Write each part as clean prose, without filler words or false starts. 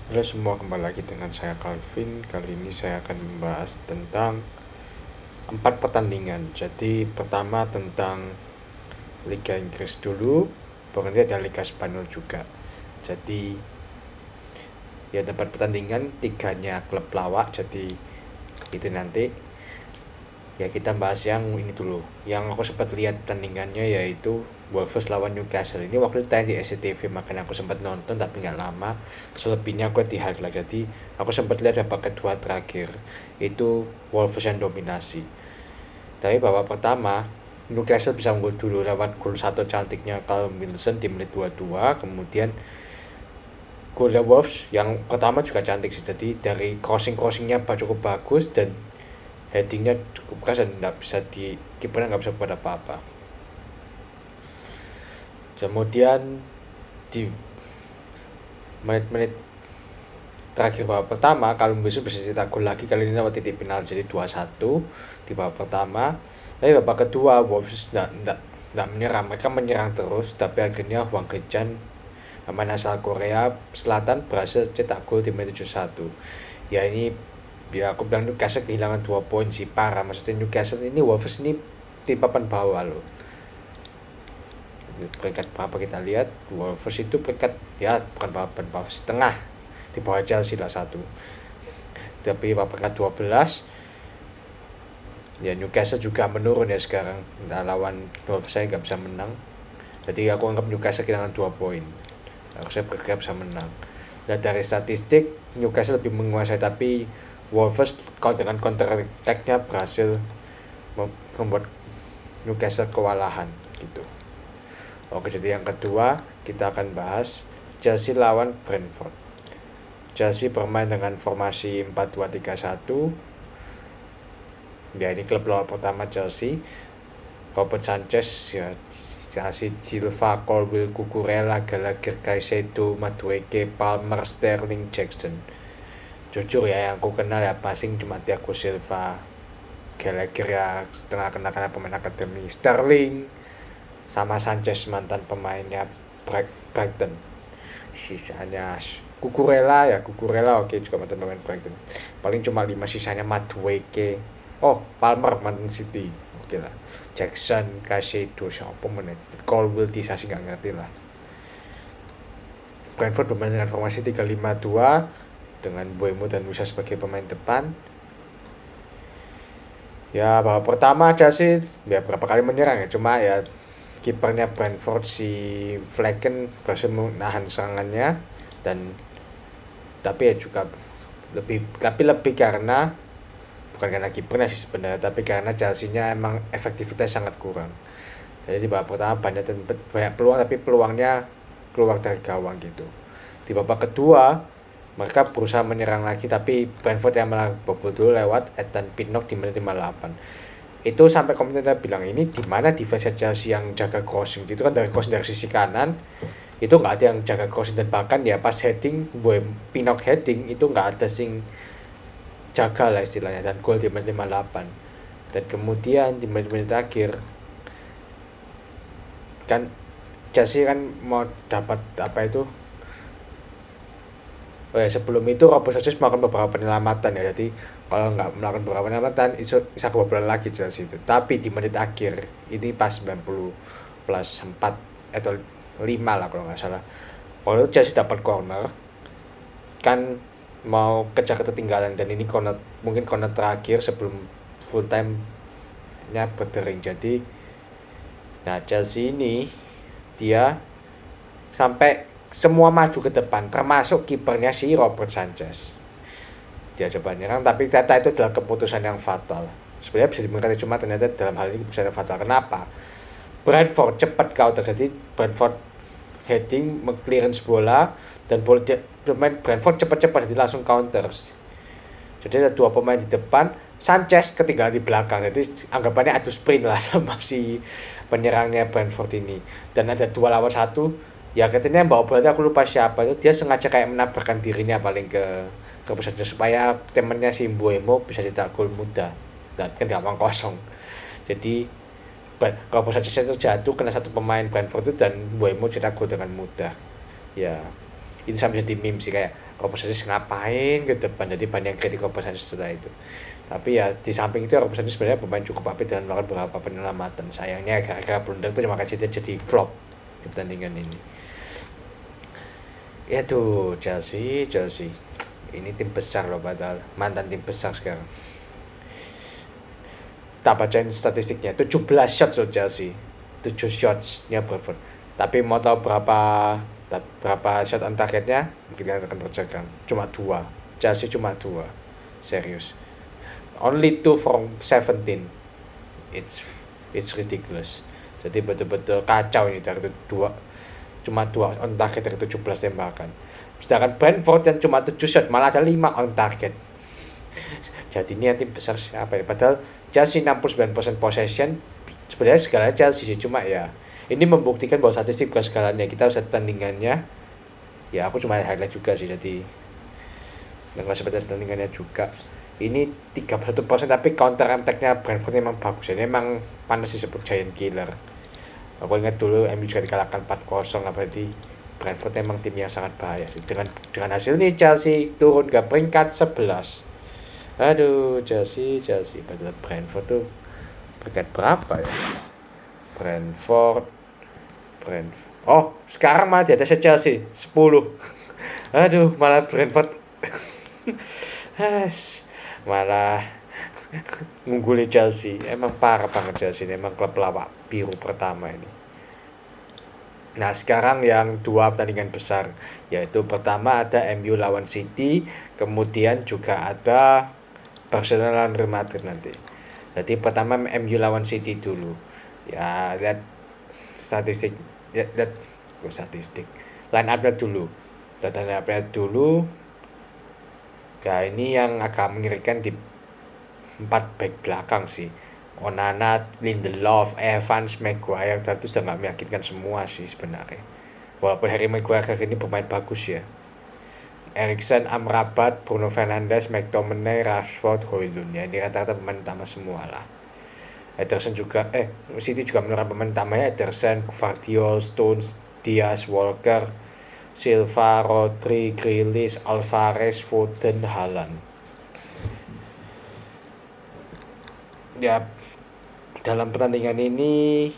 Halo semua, kembali lagi dengan saya Calvin. Kali ini saya akan membahas tentang 4 pertandingan. Jadi pertama tentang Liga Inggris dulu, baru nanti ada Liga Spanyol juga. Jadi ya ada 4 pertandingan, 3-nya klub lawak. Jadi itu nanti ya kita bahas yang ini dulu. Yang aku sempat lihat pertandingannya yaitu Wolves lawan Newcastle. Ini waktu itu tayang di SCTV, makanya aku sempat nonton tapi nggak lama. Selebihnya aku di highlight. Jadi aku sempat lihat babak kedua terakhir itu Wolves yang dominasi. Tapi babak pertama Newcastle bisa unggul dulu lewat gol satu cantiknya Callum Wilson di menit 22. Kemudian golnya Wolves yang pertama juga cantik sih. Jadi dari crossingnya cukup bagus dan headingnya cukup keras dan nggak bisa kipernya nggak bisa buat apa-apa. Kemudian di menit-menit terakhir babak pertama kalau besok bisa cetak gol lagi, kali ini lewat titik final jadi 2-1 di babak pertama. Tapi babak kedua Wolves nggak menyerang, mereka menyerang terus, tapi akhirnya Hwang Hee-chan pemain asal Korea Selatan berhasil cetak gol di menit 71. Ya ini aku bilang Newcastle kehilangan 2 poin sih, parah. Maksudnya Newcastle ini, Wolves ini tim papan bawah loh. Peringkat berapa kita lihat, Wolves itu peringkat ya bukan papan bawah, setengah di bawah Chelsea lah satu. Tapi peringkat 12 ya Newcastle juga menurun ya sekarang. Nah, lawan Wolves saya nggak bisa menang. Jadi aku anggap Newcastle kehilangan 2 poin. Harusnya mereka bisa menang. Dan dari statistik Newcastle lebih menguasai, tapi Wolves dengan counter attack-nya berhasil membuat Newcastle kewalahan gitu. Oke, jadi yang kedua kita akan bahas Chelsea lawan Brentford. Chelsea bermain dengan formasi 4-2-3-1. Ya ini klub lawan pertama Chelsea. Robert Sanchez, ya Silva, Colwill, Cucurella, Gallagher, Caicedo, Madueke, Palmer, Sterling, Jackson. Jujur ya, yang aku kenal ya passing cuma Thiago Silva, Gallagher ya setengah kenal karena pemain akademi, Sterling sama Sanchez mantan pemainnya Brighton. Sisanya Cucurella oke, juga mantan pemain Brighton. Paling cuma 5 sisanya Madueke. Oh, Palmer mantan City. Oke lah. Jackson, Caicedo, siapa menit. Colwill Tisa sih nggak ngerti lah. Brentford bermain dengan formasi 3-5-2 dengan Mbeumo dan Musa sebagai pemain depan. Ya babak pertama Chelsea ya berapa kali menyerang ya, cuma ya kipernya Brentford si Flecken berhasil menahan serangannya. Dan tapi ya juga lebih karena bukan karena kipernya sih sebenarnya, tapi karena Chelsea-nya emang efektivitas sangat kurang. Jadi di babak pertama banyak peluang, tapi peluangnya keluar dari gawang gitu. Di babak kedua mereka berusaha menyerang lagi, tapi Brentford yang malah bobol dulu lewat Ethan Pinnock di menit 58. Itu sampai komentar bilang ini di mana defense Chelsea yang jaga crossing gitu kan, dari crossing dari sisi kanan itu nggak ada yang jaga crossing, dan bahkan ya pas heading Pinnock heading itu nggak ada sing jaga lah istilahnya, dan gol di menit 58. Dan kemudian di menit-menit akhir kan Chelsea kan mau dapat apa itu, oh ya sebelum itu Robert Sanchez melakukan beberapa penyelamatan ya. Jadi kalau nggak melakukan beberapa penyelamatan bisa kebobolan lagi Chelsea itu. Tapi di menit akhir ini pas 90 plus 4 atau 5 lah kalau nggak salah, kalau Chelsea dapat corner kan mau kejar ketertinggalan, dan ini mungkin corner terakhir sebelum full time nya berdering. Jadi nah Chelsea ini dia sampai semua maju ke depan termasuk kipernya si Robert Sanchez. Dia coba nyerang tapi ternyata itu adalah keputusan yang fatal. Sebenarnya bisa dimengerti, cuma ternyata dalam hal ini keputusan yang fatal. Kenapa? Brentford cepat counter, jadi Brentford heading clearance bola dan pemain Brentford cepat-cepat jadi langsung counter. Jadi ada 2 pemain di depan, Sanchez ketinggalan di belakang. Jadi anggapannya adu sprint lah sama si penyerangnya Brentford ini. Dan ada 2 lawan 1. Ya katanya yang bawa bola aku lupa siapa itu, dia sengaja kayak menabrakkan dirinya paling ke pusatnya supaya temennya si Mbeumo bisa cetak gol mudah. Dan kan gampang kosong. Jadi kalau Sanchez itu jatuh kena satu pemain Brentford itu dan Mbeumo cetak gol dengan mudah. Ya Itu sampai jadi meme sih, kayak Robert Sanchez ngapain ke depan, jadi banyak yang kritik Robert Sanchez setelah itu. Tapi ya di samping itu Robert Sanchez sebenarnya pemain cukup apik dengan melakukan beberapa penyelamatan. Sayangnya gara-gara blunder itu cuma kasih dia jadi flop di pertandingan ini. Ya tuh Chelsea ini tim besar loh, padahal mantan tim besar sekarang. Tak bacain statistiknya, 17 shots loh Chelsea, 7 shotsnya Brentford. Tapi mau tahu berapa shot on targetnya? Mungkin akan tercegang. Cuma 2. Chelsea cuma 2. Serius. Only 2 from 17. It's ridiculous. Jadi betul-betul kacau ini dari 2. Cuma 2 on target dari 17 tembakan. Sedangkan Brentford yang cuma 7 shot malah ada 5 on target. Jadi ini tim besar siapa ya? Padahal Chelsea 69% possession. Sebenarnya segalanya Chelsea sih, cuma ya ini membuktikan bahwa statistik bukan segalanya. Kita harus tandingannya. Ya aku cuma highlight juga sih, jadi nggak seperti tandingannya juga. Ini 31% tapi counter attack-nya Brentford memang bagus. Ini memang panas disebut giant killer. Aku ingat dulu MU juga dikalahkan 4-0, berarti Brentford memang tim yang sangat bahaya sih. Dengan hasil ini Chelsea turun ke peringkat 11. Aduh, Chelsea padahal Brentford tuh peringkat berapa ya? Brentford. Oh, sekarang malah di atasnya Chelsea 10. Aduh, malah Brentford malah ngungguli Chelsea. Emang parah banget Chelsea ini, emang klub lawak biru pertama ini. Nah, sekarang yang 2 pertandingan besar, yaitu pertama ada MU lawan City, kemudian juga ada Barcelona lawan Real Madrid nanti. Jadi pertama MU lawan City dulu. Ya, lihat statistik. Line up-nya dulu. Ya, ini yang agak mengerikan di 4 back belakang sih. Onana, Lindelof, Evans, Maguire, itu sudah nggak meyakinkan semua sih sebenarnya. Walaupun Harry Maguire kali ini pemain bagus ya. Eriksen, Amrabat, Bruno Fernandes, McTominay, Rashford, Højlund ya, ini rata-rata pemain utama semua lah. Ederson juga, City juga menurut pemain utamanya Ederson, Gvardiol, Stones, Diaz, Walker, Silva, Rodri, Grealish, Alvarez, Foden, Haaland. Ya, dalam pertandingan ini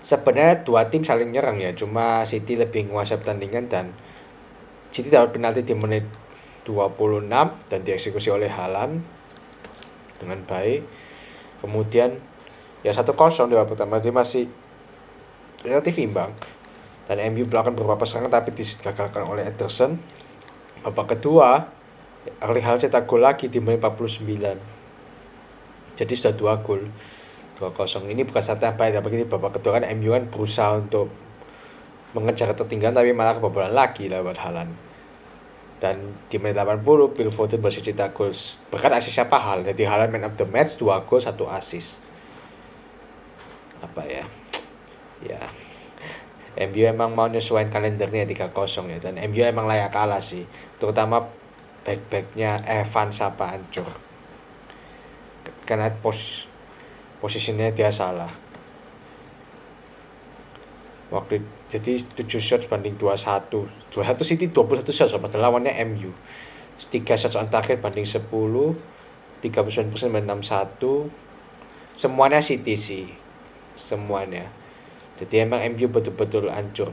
sebenarnya 2 tim saling nyerang ya, cuma City lebih menguasai pertandingan dan City dapat penalti di menit 26 dan dieksekusi oleh Haaland dengan baik. Kemudian ya 1-0 di babak pertama, dia masih relatif imbang dan MU melakukan beberapa serangan tapi digagalkan oleh Ederson. Babak kedua Erling Haaland cetak gol lagi di menit 49. Jadi sudah 2 gol. 2-0. Ini bukan start yang baik, tapi babak kedua kan MU kan berusaha untuk mengejar ketertinggalan tapi malah kebobolan lagi lewat Haaland. Dan di menit 80 Phil Foden berhasil cetak gol berkat asisnya Haaland. Jadi Haaland man of the match, 2 gol 1 assist. Apa ya? Ya. MU emang mau nyesuaiin kalendernya 3-0 ya, dan MU emang layak kalah sih. Terutama back-backnya Evans apa hancur. Karena posisinya dia salah. Jadi 7 shots banding 21 City 21 shots sama lawannya MU. 3 shots on target banding 10, 39% banding 61. Semuanya City sih. Semuanya. Jadi emang MU betul-betul hancur.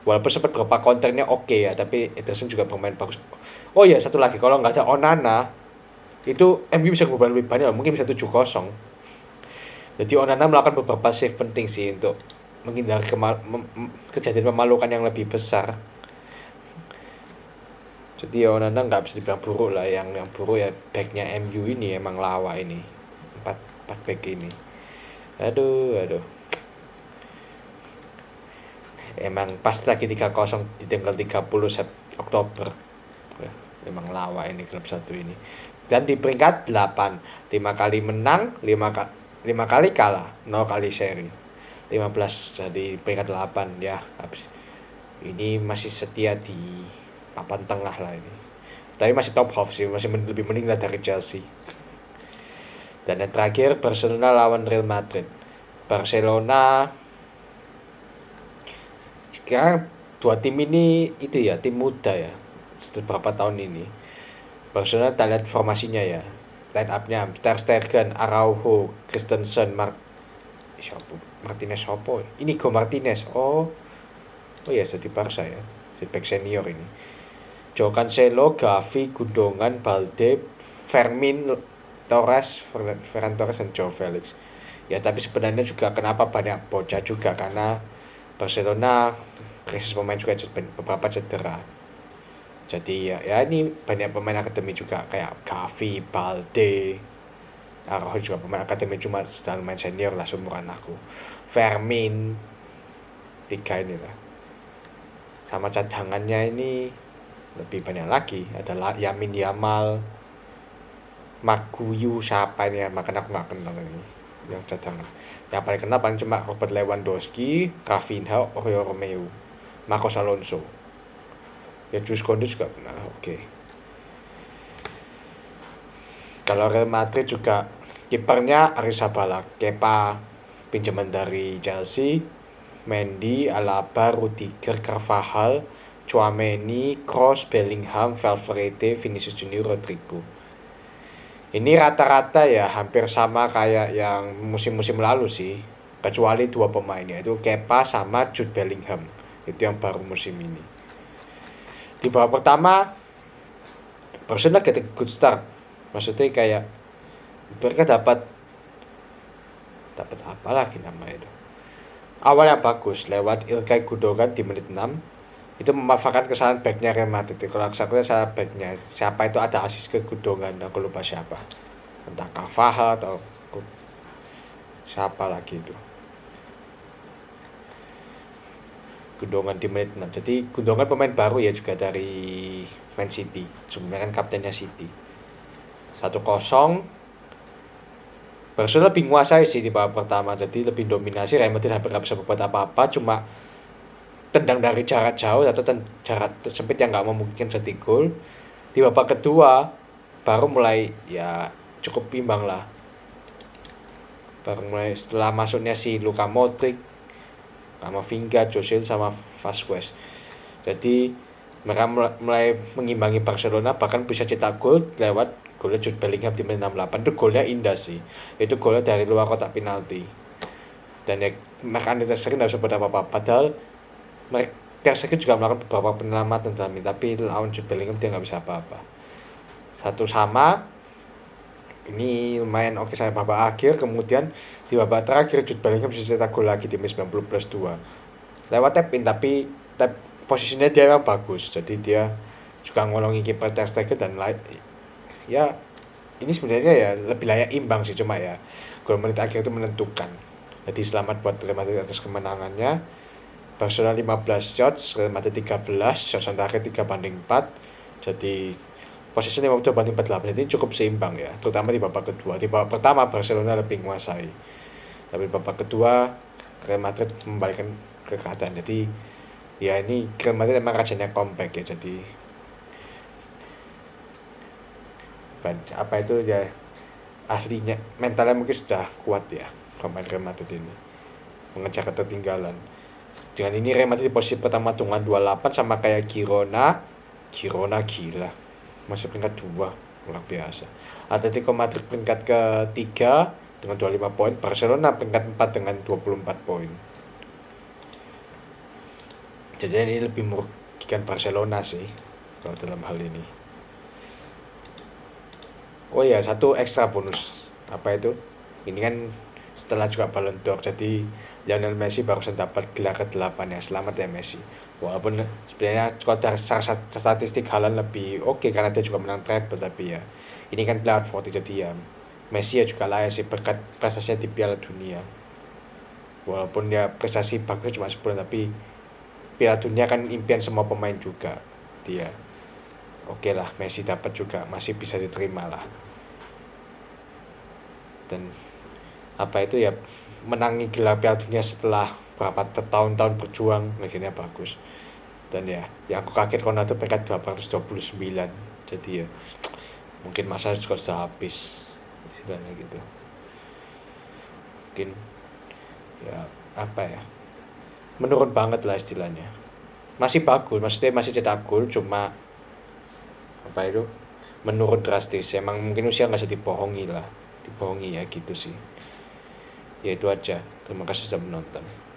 Walaupun sempat beberapa counternya oke ya, tapi Ederson juga bermain bagus. Oh iya, satu lagi, kalau nggak ada Onana itu MU bisa kebobolan lebih banyak, mungkin bisa 7-0. Jadi Onana melakukan beberapa save penting sih untuk menghindari kejadian memalukan yang lebih besar. Jadi Onana nggak bisa dibilang buruk lah, yang buruk ya backnya MU ini emang lawa ini, 4 back ini. Aduh. Emang pas lagi 3-0 di tanggal 30 Oktober. Memang lawa ini klub satu ini. Dan di peringkat 8, 5 kali menang, 5 kali kalah, 0 kali seri. 15 jadi peringkat 8 ya. Habis ini masih setia di papan tengah lah ini. Tapi masih top half sih, masih lebih mending lah dari Chelsea. Dan yang terakhir Barcelona lawan Real Madrid. Barcelona sekarang dua tim ini itu ya tim muda ya setelah beberapa tahun ini. Barcelona kita lihat formasinya ya, line up-nya Ter Stegen, Araujo, Christensen, Martinez Sopo. Inigo Martinez. Oh ya jadi Barca ya. Jadi back senior ini. Joao Cancelo, Gavi, Gundogan, Balde, Ferran Torres dan Joao Felix. Ya tapi sebenarnya juga kenapa banyak bocah juga karena Barcelona krisis pemain juga beberapa cedera. Jadi ya ini banyak pemain akademi juga kayak Gavi, Balde, Araujo juga pemain akademi cuma sudah lumayan senior lah seumuran aku. Fermin, 3 ini lah. Sama cadangannya ini lebih banyak lagi, adalah Yamin Yamal, Maguyu, siapa ini ya, makanya aku nggak kenal ini yang cadangan. Yang paling kenal paling cuma Robert Lewandowski, Rafinha, Oriol Romeu, Marcos Alonso. Ya Jules Koundé juga kenal. Oke. Kalau Real Madrid juga kipernya Arrizabalaga, Kepa pinjaman dari Chelsea, Mendy, Alaba, Rudiger, Carvajal, Tchouaméni, Kroos, Bellingham, Valverde, Vinicius Junior, Rodrigo. Ini rata-rata ya hampir sama kayak yang musim-musim lalu sih, kecuali 2 pemainnya itu Kepa sama Jude Bellingham. Itu yang baru musim ini. Di babak pertama Barcelona get a good start. Maksudnya kayak mereka dapat apa lagi nama itu. Awalnya bagus lewat Ilkay Gundogan di menit 6. Itu memanfaatkan kesalahan backnya Real Madrid. Kalau aku salah backnya siapa itu ada asis ke Gundogan, aku lupa siapa, entah Carvajal atau siapa lagi itu. Gundogan di menit 6. Jadi Gundogan pemain baru ya juga dari Man City, sebenarnya kan kaptennya City. 1-0. Barcelona lebih menguasai sih di babak pertama, jadi lebih dominasi. Real Madrid hampir nggak bisa berbuat apa-apa, cuma tendang dari jarak jauh atau jarak sempit yang nggak memungkinkan cetak gol. Di babak kedua baru mulai ya cukup imbang lah. Baru mulai setelah masuknya si Luka Modric, Camavinga, José sama Vasquez. Jadi mereka mulai mengimbangi Barcelona, bahkan bisa cetak gol lewat golnya Jude Bellingham di menit 68. Itu golnya indah sih. Itu golnya dari luar kotak penalti. Dan ya mereka Ter Stegen nggak bisa buat apa-apa. Padahal mereka Ter Stegen juga melakukan beberapa penyelamatan tapi lawan Jude Bellingham dia nggak bisa apa-apa. 1-1. Ini lumayan oke sampai babak akhir. Kemudian di babak terakhir Jude Bellingham bisa cetak gol lagi di menit 90+2 lewat tap-in, tapi posisinya dia memang bagus. Jadi dia juga ngolongi kiper Ter Stegen dan ya ini sebenarnya ya lebih layak imbang sih, cuma ya gol menit akhir itu menentukan. Jadi selamat buat Real Madrid atas kemenangannya. Barcelona 15 shots, Real Madrid 13, shots on target 3-4. Jadi posisi 52-48, jadi cukup seimbang ya, terutama di babak kedua. Di babak pertama Barcelona lebih menguasai, tapi babak kedua Real Madrid membalikkan keadaan. Jadi ya ini Real Madrid memang rajanya comeback ya. Jadi apa itu ya, aslinya mentalnya mungkin sudah kuat ya pemain Real Madrid ini mengejar ketertinggalan. Dengan ini Real Madrid di posisi pertama dengan 28 sama kayak Girona gila masih peringkat 2, luar biasa. Atletico Madrid peringkat ketiga dengan 25 poin, Barcelona peringkat 4 dengan 24 poin. Jadi ini lebih merugikan Barcelona sih kalau dalam hal ini. Oh ya, satu ekstra bonus. Apa itu? Ini kan setelah juga Ballon d'Or, jadi Lionel Messi barusan dapat gelar ke-8 ya. Selamat ya Messi. Walaupun sebenarnya kalau dari statistik Haaland lebih oke karena dia juga menang treble, tapi ya ini kan lewat voting, jadi ya Messi ya juga layak sih berkat prestasinya di Piala Dunia. Walaupun ya prestasi bagus cuma 10, tapi Piala Dunia kan impian semua pemain juga. Dia oke lah, Messi dapat juga masih bisa diterima lah. Dan apa itu ya, menangi gelar Piala Dunia setelah berapa tahun-tahun berjuang, akhirnya bagus. Dan ya yang aku kaget Ronaldo peringkat 829. Jadi ya mungkin masa juga sudah habis istilahnya gitu. Mungkin ya apa ya, menurun banget lah istilahnya. masih bagus, maksudnya masih cetak gol, cuma apa itu menurun drastis. Emang mungkin usia nggak bisa dibohongi lah, dibohongi ya gitu sih. Ya itu aja. Terima kasih sudah menonton.